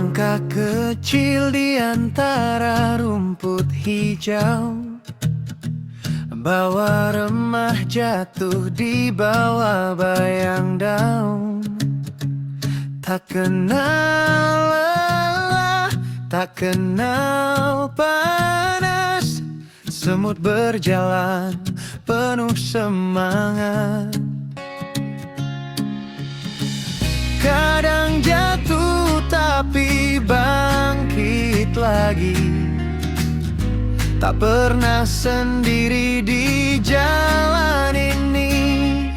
Langkah kecil di antara rumput hijau, bawa remah jatuh di bawah bayang daun. Tak kenal lelah, tak kenal panas, semut berjalan penuh semangat. Kadang jatuh tapi bangkit lagi, tak pernah sendiri di jalan ini.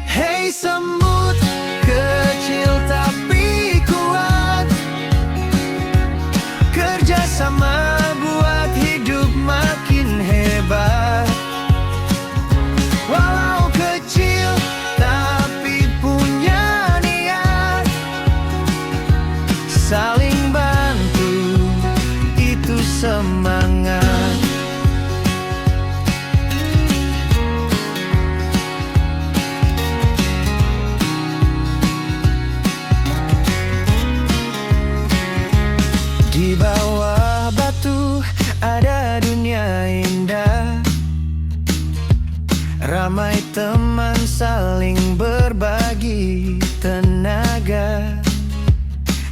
Hei semut kecil tapi kuat, kerja sama buat hidup makin hebat. Walau kecil tapi punya niat, saling bantu itu semangat. Di bawah batu ada dunia indah, ramai teman saling berbagi tenaga.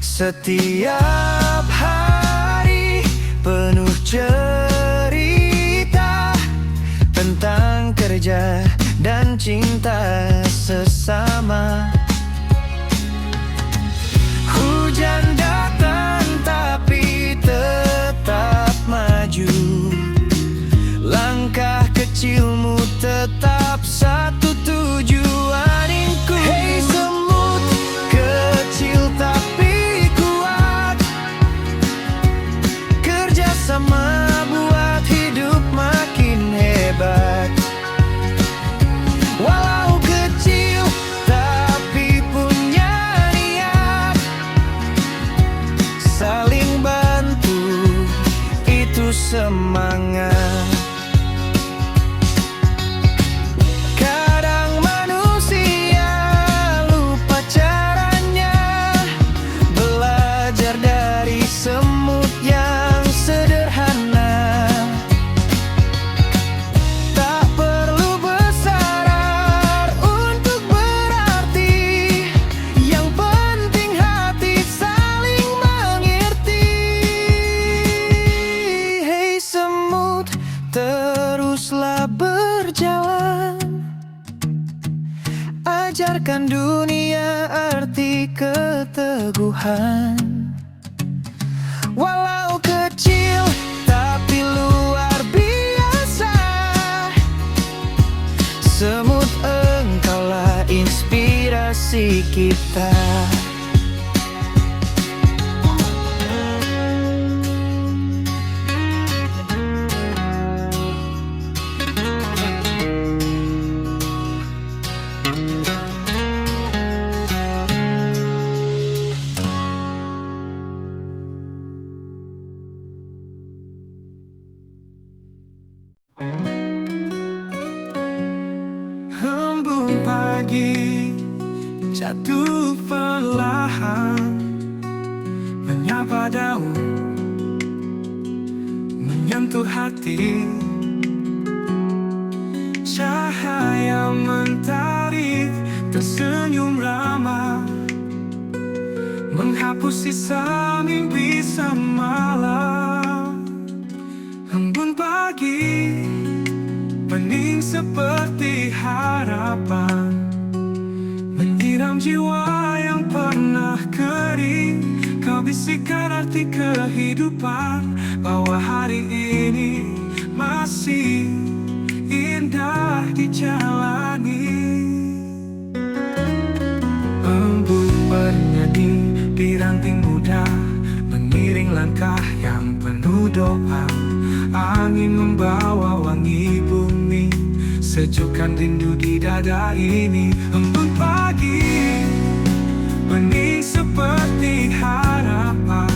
Setiap hari penuh cerita tentang kerja dan cinta sesama. Hujan datang tapi tetap maju, langkah kecilmu tetap satu tujuanku. Hei semut kecil tapi kuat, kerja sama buat hidup makin hebat. Walau kecil tapi punya niat, saling bantu itu semangat. Kadang manusia lupa caranya, belajar dari semut yang sederhana. Tak perlu besar untuk berarti, yang penting hati saling mengerti. Hei semut, teruslah berjalan, ajarkan dunia arti keteguhan. Walau kecil tapi luar biasa, semut engkaulah inspirasi kita. Embun pagi jatuh perlahan, menyapa daun, menyentuh hati. Cahaya mentari tersenyum ramah, menghapus sisa mimpi semalam. Embun pagi bening seperti harapan, menyiram jiwa yang pernah kering. Kau bisikkan arti kehidupan, bahwa hari ini masih indah dijalani. Embun bernyanyi di ranting muda, mengiring langkah yang penuh doa. Angin membawa wangi bumi, sejukkan rindu di dada ini. Embun pagi bening seperti harapan,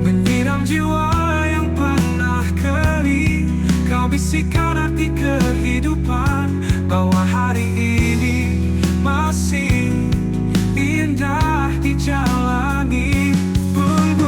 menyiram jiwa yang pernah kering. Kau bisikkan arti kehidupan, bahwa hari ini masih indah dijalani. Embun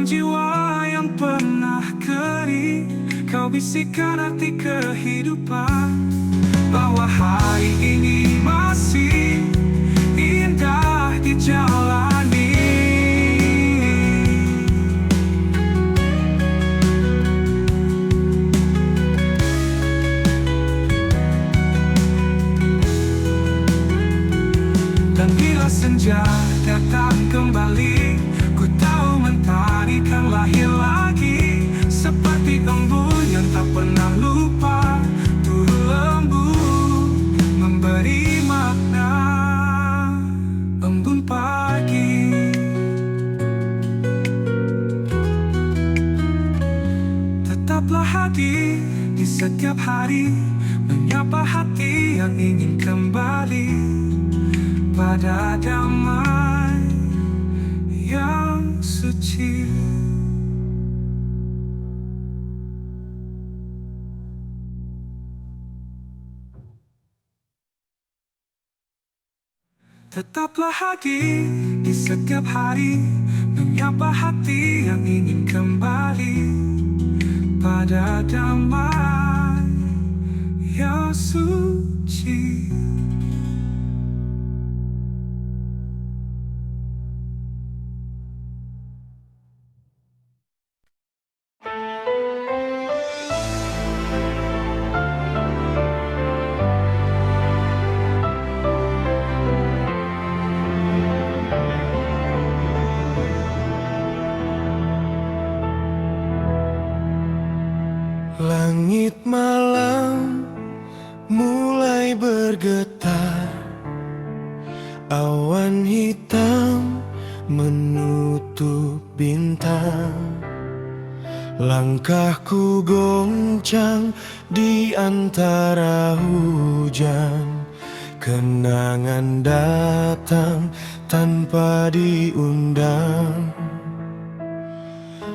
dalam jiwa yang pernah kering, kau bisikkan arti kehidupan, bahwa hari ini masih indah dijalani. Dan bila senja datang kembali, ku tahu mentari kan lahir lagi, seperti embun yang tak pernah lupa, turun lembut memberi makna. Embun pagi, tetaplah hadir di setiap hari, menyapa hati yang ingin kembali pada damai yang suci. Tetaplah hadir di setiap hari, menyapa hati yang ingin kembali pada damai yang suci. Langit malam mulai bergetar, awan hitam menutup bintang. Langkahku goncang di antara hujan, kenangan datang tanpa diundang.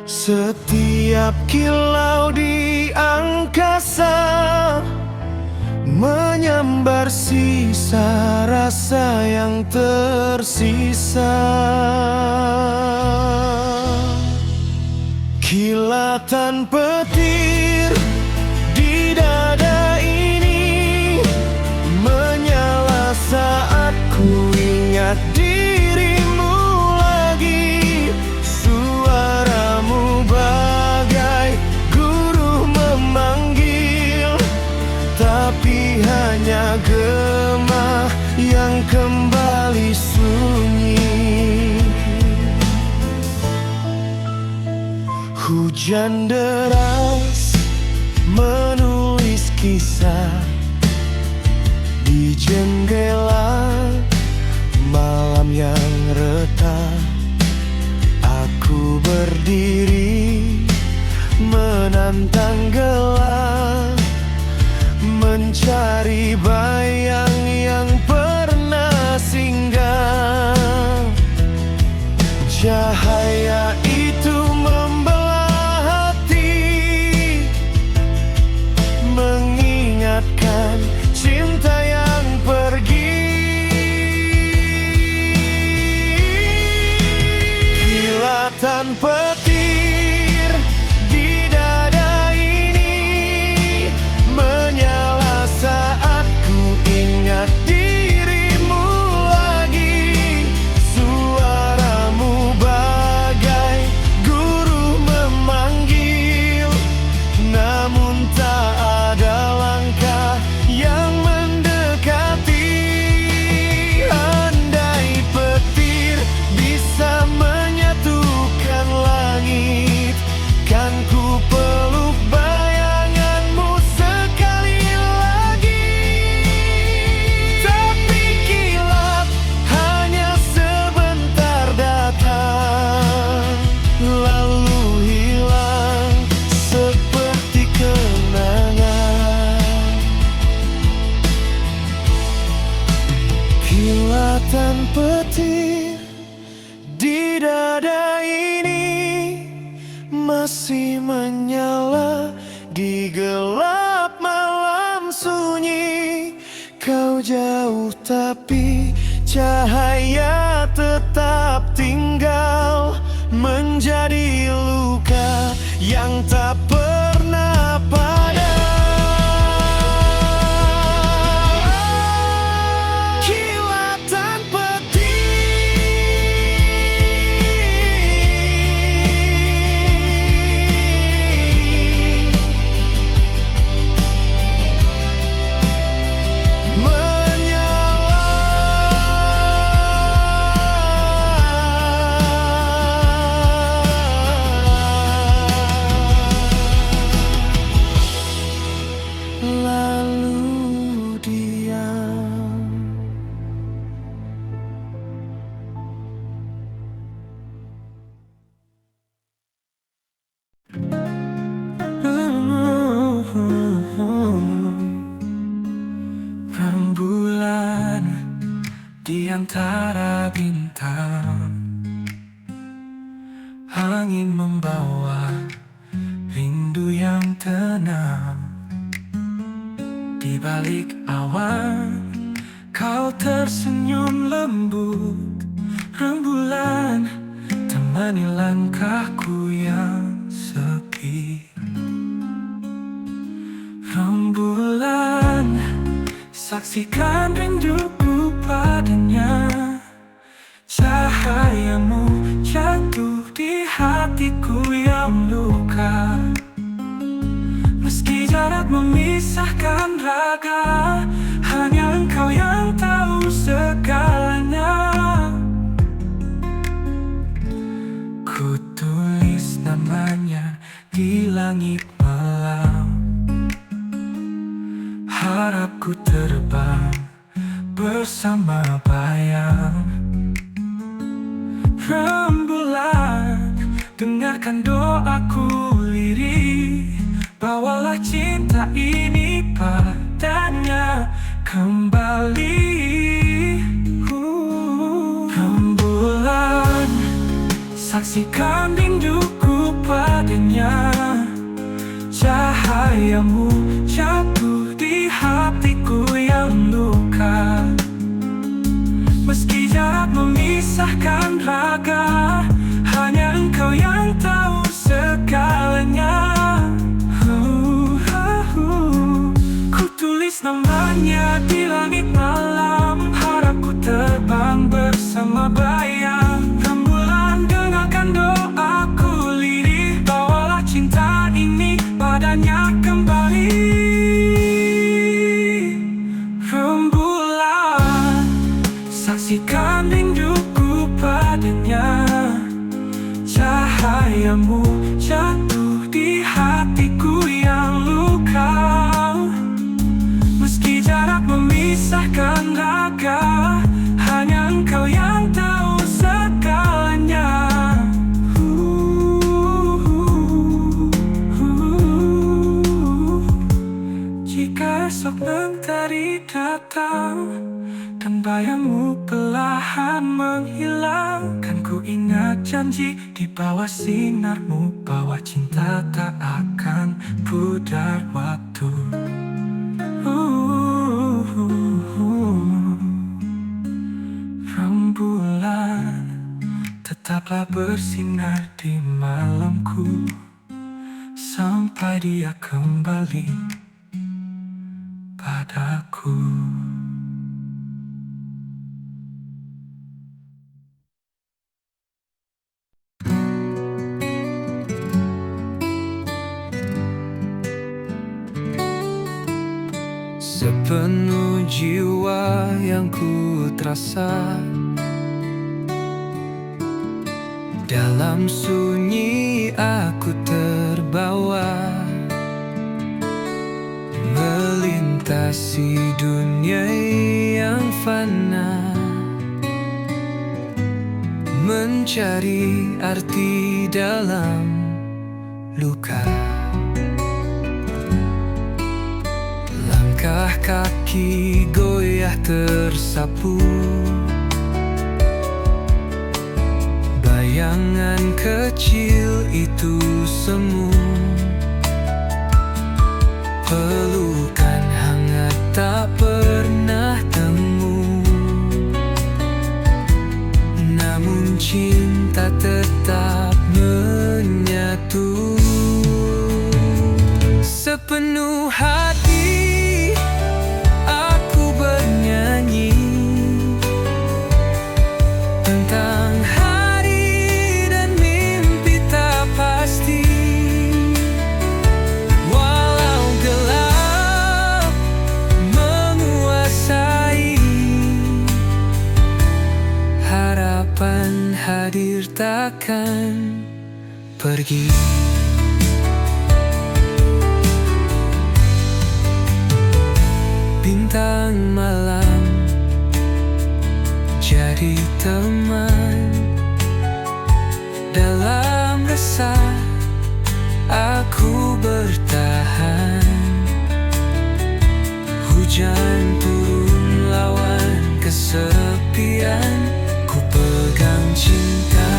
Setiap kilau di angkasa menyambar sisa rasa yang tersisa. Kilatan petir di dada ini menyala saat ku ingat dirimu lagi. Suaramu bagai guru memanggil, tapi hanya gema yang kembali sunyi. Hujan deras menulis kisah di jendela malam yang retak. Aku berdiri menantang gelap, mencari bayang yang pernah singgah. Cahaya itu membelah hati, mengingatkan cinta yang pergi. Kilatan petir di dada ini menyala saat ku ingat dirimu lagi. Suaramu bagai guru memanggil, namun tak ada langkah yang mendekati. Andai petir bisa menyatukan langit, kan ku peluk bayanganmu sekali lagi. Tapi kilat hanya sebentar datang, lalu hilang seperti kenangan. Kilatan petir di dada ini masih menyala di gelap malam sunyi. Kau jauh tapi cahaya tetap tinggal menjadi yang tak pernah padam. Kilatan petir lalu diam. Rembulan di antara bintang, angin membawa rindu yang tenang. Di balik awan, kau tersenyum lembut. Rembulan temani langkahku yang sepi. Rembulan, saksikan rinduku padanya. Cahayamu jatuh di hatiku yang luka. Meski jarak memisahkan raga, hanya engkau yang tahu segalanya. Ku tulis namanya di langit malam. Harapku terbang bersama bayang. Rembulan, dengarkan doaku lirih. Bawalah cinta ini padanya kembali. Rembulan, saksikan rinduku padanya. Cahayamu jatuh di hatiku yang luka. Meski jarak memisahkan raga, hanya engkau yang tahu segalanya. Ku tulis namanya di langit malam. Harapku terbang bersama bayang. Rembulan, dengarkan doaku lirih. Bawalah cinta ini padanya kembali. Rembulan, saksikan rinduku padanya. Cahayamu jatuh di hatiku yang luka. Meski jarak memisahkan raga, hanya engkau yang tahu segalanya. Jika esok mentari datang dan bayangmu perlahan menghilang, kan ku ingat janji di bawah sinarmu, bahwa cinta tak akan pudar waktu. Rembulan, tetaplah bersinar di malamku, sampai dia kembali padaku. Sepenuh jiwa yang ku terasa, dalam sunyi aku terbawa, melintasi dunia yang fana, mencari arti dalam luka. Langkah kaki goyah tersapu, bayangan kecil itu semu, pelukan hangat tak pernah temu. Namun cinta tetap menyatu. Sepenuh hati aku bernyanyi tentang hari dan mimpi tak pasti. Walau gelap menguasai, harapan hadir takkan pergi. Bintang malam jadi teman dalam resah, aku bertahan. Hujan turun lawan kesepian, ku pegang cinta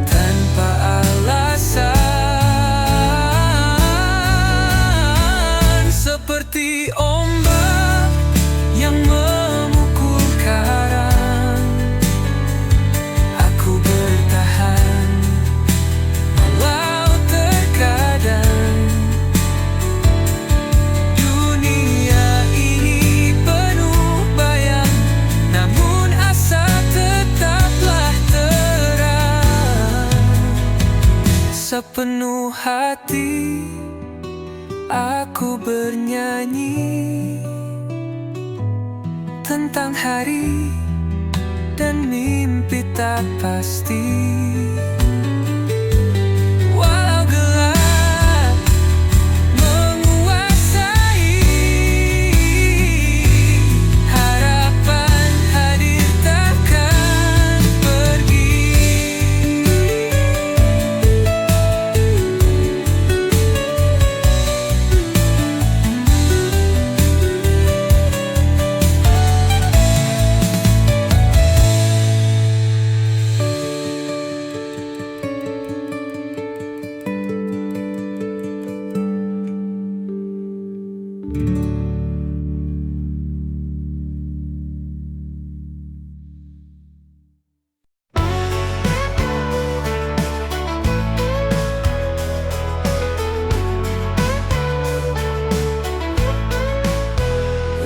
tanpa alasan. Seperti ombak yang memukul karang, aku bertahan walau terkadang dunia ini penuh bayang, namun asa tetaplah terang. Sepenuh hati aku bernyanyi tentang hari dan mimpi tak pasti. Walau gelap menguasai, harapan hadir takkan pergi.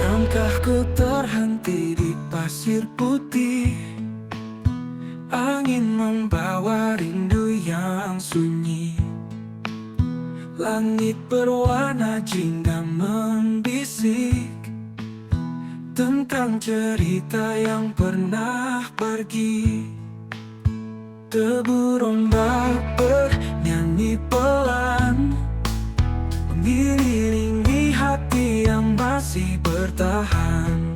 Langkahku terhenti di pasir putih, angin membawa rindu yang sunyi. Langit berwarna jingga membisik tentang cerita yang pernah pergi. Debu ombak bernyanyi pelan, mengiringi hati yang masih bertahan.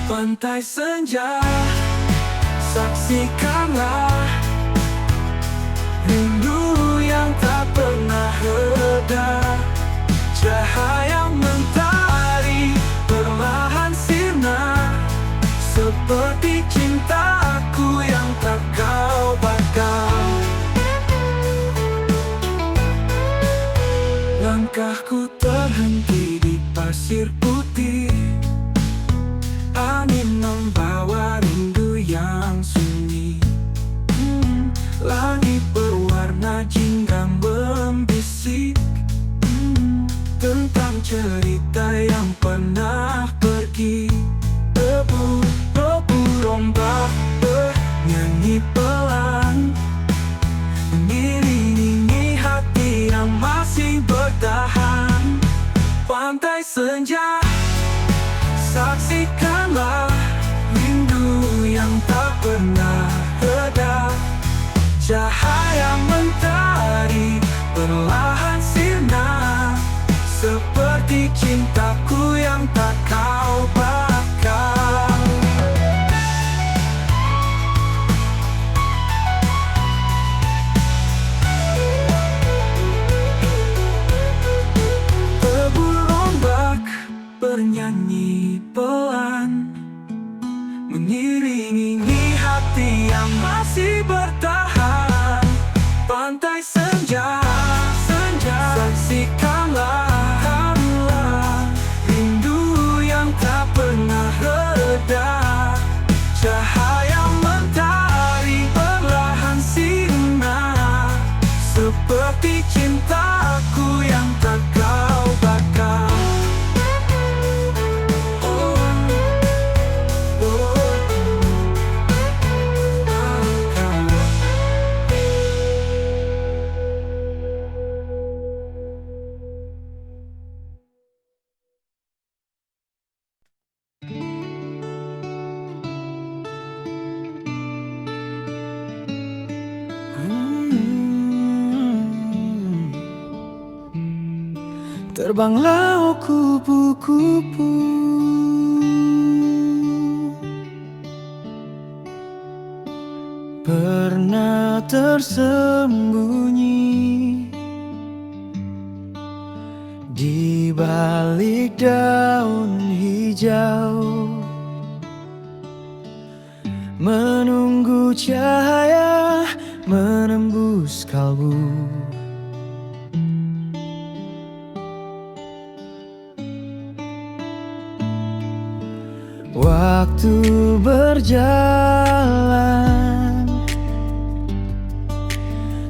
Pantai senja, saksikanlah rindu yang tak pernah reda. Cahaya mentari perlahan sirna, seperti cintaku yang tak kau bakal. Langkahku terhenti di pasir putih, angin membawa rindu yang sunyi. Langit berwarna jingga membisik tentang cerita yang pernah pergi. Debu ombak bernyanyi pelan, mengiringi hati yang masih bertahan. Pantai senja, saksikanlah rindu yang tak pernah reda. Cahaya mentari perlahan sirna, seperti cintaku yang tak kau bakal. Debu ombak bernyanyi pelan, mengiringi hati yang masih bertahan. Pantai senja, saksikanlah rindu yang tak pernah reda. Cahaya mentari perlahan sirna, seperti cinta cintaku yang tak kau bakar. Terbanglah oh kupu-kupu, pernah tersembunyi di balik daun hijau, menunggu cahaya menembus kalbu. Waktu berjalan,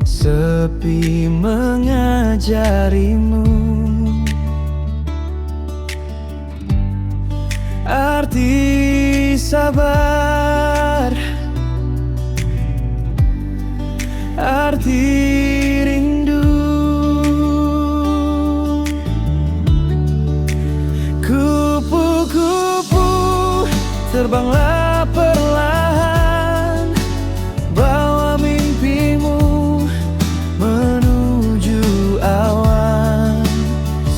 sepi mengajarimu arti sabar, arti rindu. Kupu-kupu, terbanglah perlahan, bawa mimpimu menuju awan.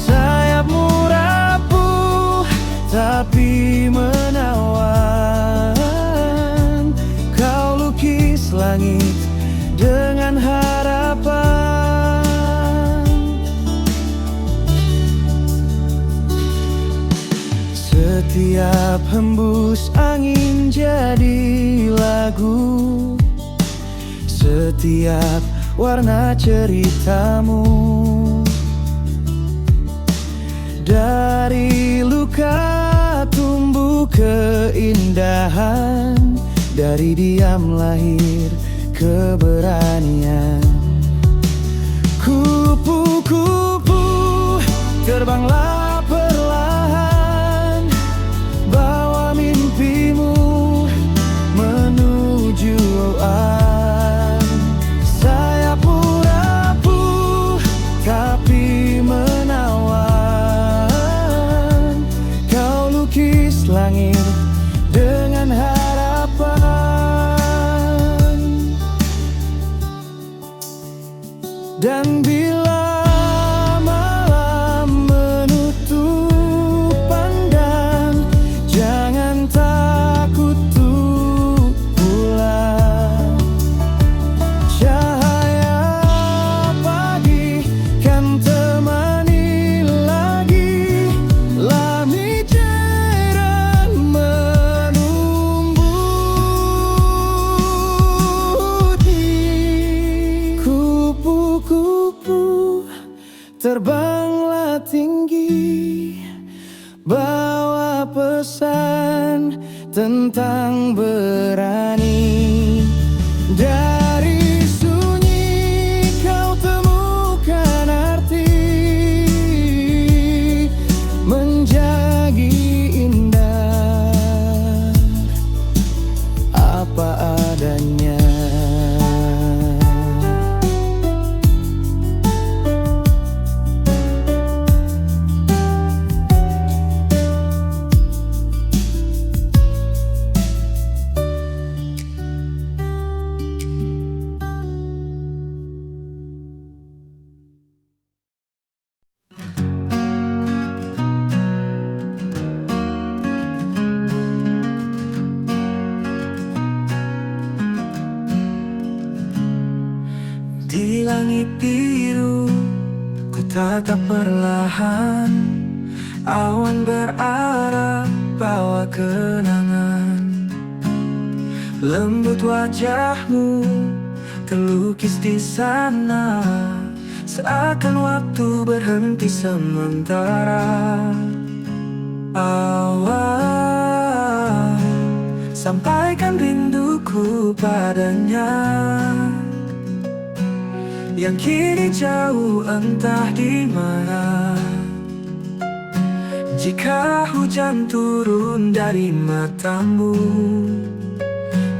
Sayapmu rapuh tapi menawan, kau lukis langit dengan harapan. Setiap hembus angin jadi lagu, setiap warna ceritamu. Dari luka tumbuh keindahan, dari diam lahir keberanian. Kupu-kupu, terbanglah perlahan, bawa mimpimu menuju awan. Sayapmu rapuh tapi menawan, kau lukis langit dengan harapan. Dan bila malam menutup pandang, jangan takut untuk pulang. Cahaya pagi kan temani lagi, langit cerah menumbuh. Kupu-kupu, terbanglah tinggi, bawa pesan tentang berani. Dari sunyi kau temukan arti, menjadi indah apa adanya. Di langit biru ku tatap perlahan, awan berarah bawa kenangan. Lembut wajahmu terlukis di sana, seakan waktu berhenti sementara. Awal sampaikan rinduku padanya, yang kini jauh entah di mana. Jika hujan turun dari matamu,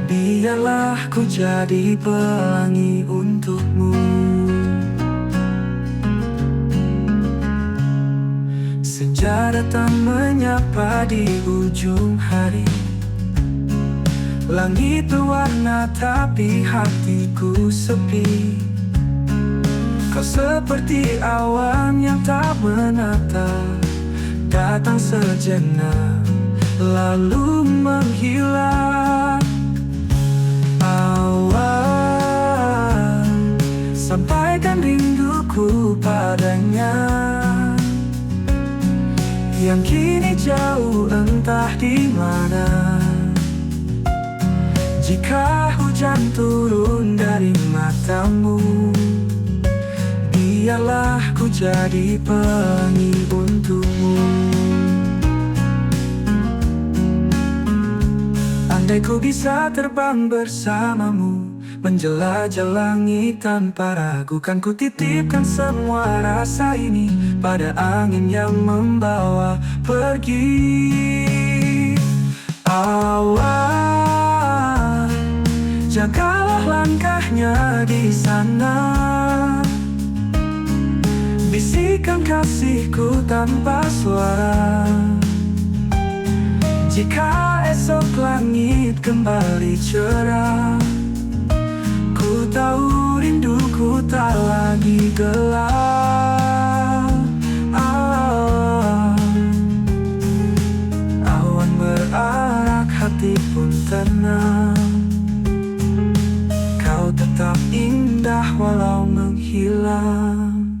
biarlah ku jadi pelangi untukmu. Senja datang menyapa di ujung hari. Langit berwarna tapi hatiku sepi. Kau seperti awan yang tak menata, datang sejenak lalu menghilang. Awan, sampaikan rinduku padanya, yang kini jauh entah di mana. Jika hujan turun dari matamu, biarlah ku jadi pelangi untukmu. Andai ku bisa terbang bersamamu, menjelajah langit tanpa ragu, kan ku titipkan semua rasa ini pada angin yang membawa pergi. Awan, jagalah langkahnya di sana. Bisikan kasihku tanpa suara. Jika esok langit kembali cerah, ku tahu rinduku tak lagi gelap. Awan berarak, hati pun tenang. Kau tetap indah walau menghilang.